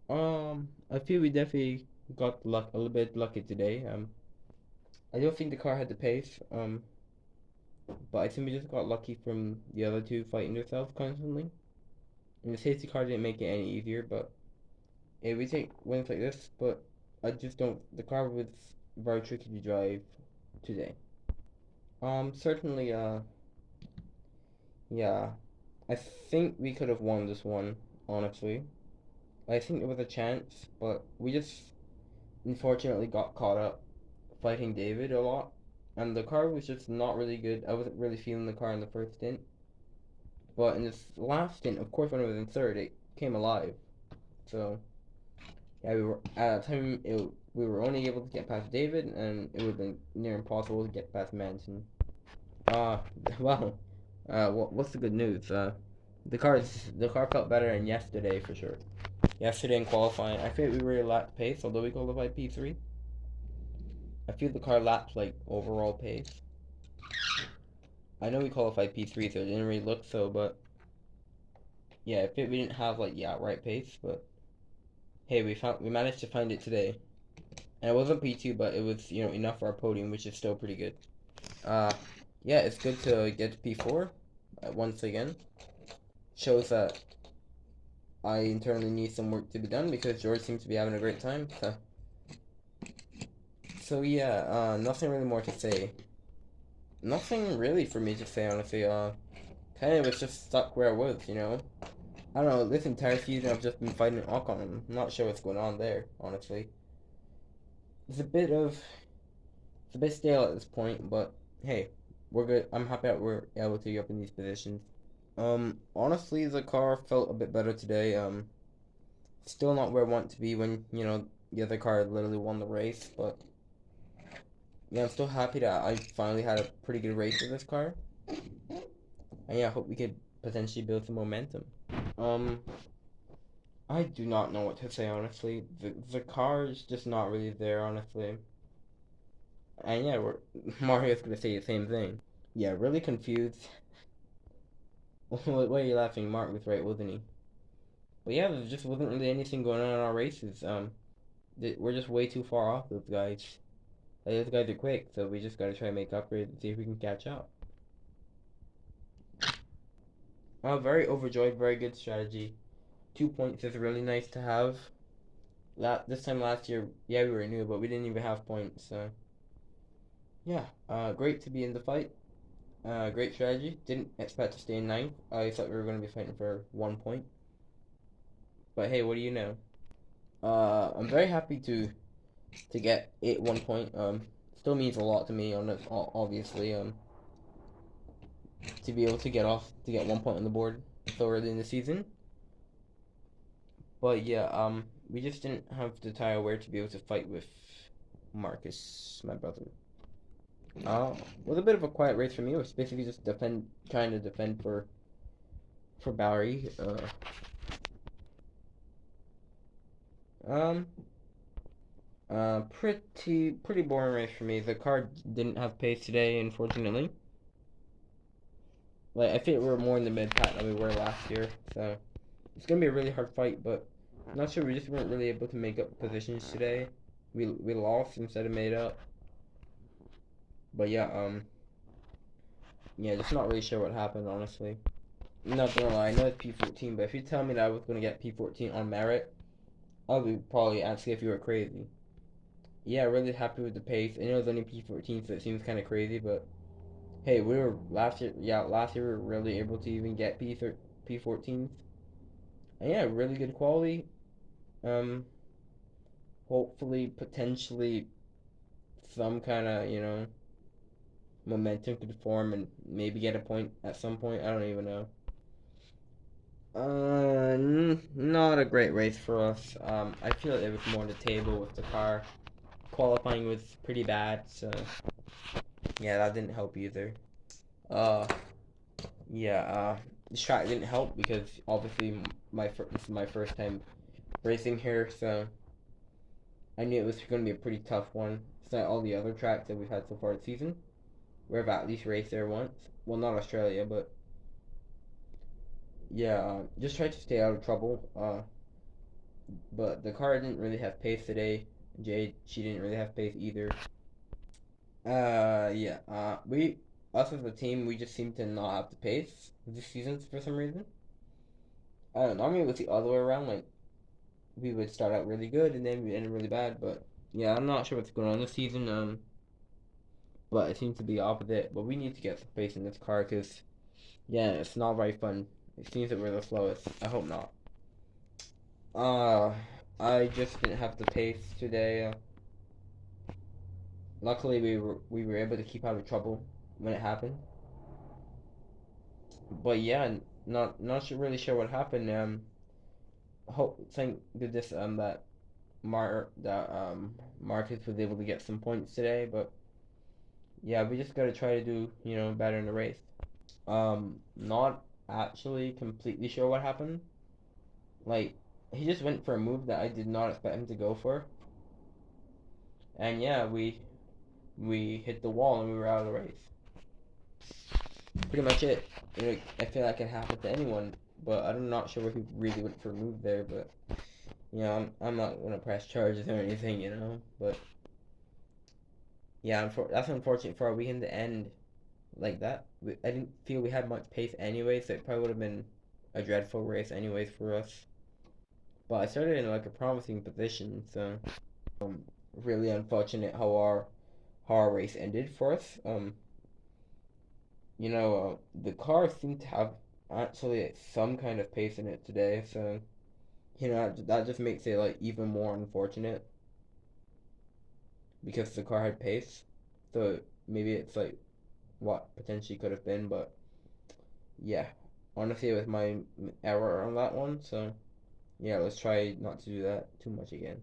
I feel we definitely got luck a little bit lucky today. I don't think the car had the pace. But I think we just got lucky from the other two fighting themselves constantly. And the safety car didn't make it any easier. But yeah, we take wins like this. But I just don't. The car was very tricky to drive today. Certainly. Yeah. I think we could have won this one. Honestly, I think there was a chance, but we just unfortunately got caught up fighting David a lot, and the car was just not really good. I wasn't really feeling the car in the first stint, but in this last stint, of course, when I was in third, it came alive. So yeah, we were at a time we were only able to get past David, and it would have been near impossible to get past Manson. Uh, well, what's the good news? The car felt better than yesterday for sure. Yesterday in qualifying, I feel we really lacked pace, although we qualified P3. I feel the car lacked like overall pace. I know we qualified P3, so it didn't really look so, but yeah, we didn't have like the outright pace, but hey, we managed to find it today, and it wasn't P2, but it was enough for our podium, which is still pretty good. Uh, yeah, it's good to get to P4 once again. Shows that I internally need some work to be done because George seems to be having a great time. So yeah, nothing really more to say. Nothing really for me to say honestly. Kind of was just stuck where I was. I don't know, this entire season I've just been fighting Ocon. I'm not sure what's going on there, honestly. It's a bit of it's a bit stale at this point, but hey, we're good. I'm happy that we're able to get up in these positions. Honestly the car felt a bit better today. Still not where I want to be when, the other car literally won the race, but yeah, I'm still happy that I finally had a pretty good race with this car. And yeah, I hope we could potentially build some momentum. Um, I do not know what to say honestly. The car is just not really there honestly. And yeah, Mario's gonna say the same thing. Yeah, really confused. Why are you laughing? Mark was right, wasn't he? But yeah, there just wasn't really anything going on in our races. We're just way too far off those guys. Like, those guys are quick, so we just gotta try and make upgrades and see if we can catch up. Very overjoyed, very good strategy. 2 points is really nice to have. This time last year, yeah, we were new, but we didn't even have points. So yeah, great to be in the fight. Great strategy. Didn't expect to stay in ninth. I thought we were going to be fighting for 1 point. But hey, what do you know? I'm very happy to get 1 point. Still means a lot to me. On it, obviously. To be able to get 1 point on the board so early in the season. But yeah, we just didn't have the tire wear to be able to fight with Marcus, my brother. Was a bit of a quiet race for me. It was basically just trying to defend for Bowery. Um, pretty boring race for me. The car didn't have pace today, unfortunately. Like I think we were more in the mid pack than we were last year, so it's gonna be a really hard fight. But I'm not sure we just weren't really able to make up positions today. We lost instead of made up. But yeah, yeah, just not really sure what happened honestly. Not gonna lie, I know it's P14, but if you tell me that I was gonna get P14 on merit, I would be probably asking if you were crazy. Yeah, really happy with the pace. I know it's only P14, so it seems kind of crazy, but hey, we were last year. Yeah, last year we were really able to even get P14s. And yeah, really good quality. Um, hopefully, potentially, some kind of momentum could form and maybe get a point at some point. I don't even know. Not a great race for us. I feel like it was more on the table with the car. Qualifying was pretty bad, so yeah, that didn't help either. Uh, yeah, the track didn't help because obviously this is my first time racing here, so I knew it was going to be a pretty tough one. It's not all the other tracks that we've had so far this season. We've at least raced there once. Well, not Australia, but yeah, just try to stay out of trouble. but the car didn't really have pace today. Jade, she didn't really have pace either. Yeah. Us as a team, we just seem to not have the pace this season for some reason. I don't know. Normally it was the other way around. Like we would start out really good and then we end really bad. But yeah, I'm not sure what's going on this season. But it seems to be opposite. But we need to get some pace in this car because yeah, it's not very fun. It seems that we're the slowest. I hope not. Uh, I just didn't have the pace today. Luckily, we were able to keep out of trouble when it happened. But yeah, not really sure what happened. Hope thank goodness that Marcus was able to get some points today. But yeah, we just gotta try to do better in the race. Not actually completely sure what happened. Like he just went for a move that I did not expect him to go for, and yeah, we hit the wall and we were out of the race. Pretty much it. I feel like it happened to anyone, but I'm not sure who really went for a move there. But I'm not gonna press charges or anything, But yeah, that's unfortunate for our weekend to end like that. I didn't feel we had much pace anyway, so it probably would have been a dreadful race anyways for us. But I started in like a promising position, so really unfortunate how our race ended for us. The car seemed to have actually some kind of pace in it today, so that just makes it like even more unfortunate because the car had pace. So maybe it's like what potentially could have been, but yeah, honestly, it was my error on that one. So yeah, let's try not to do that too much again.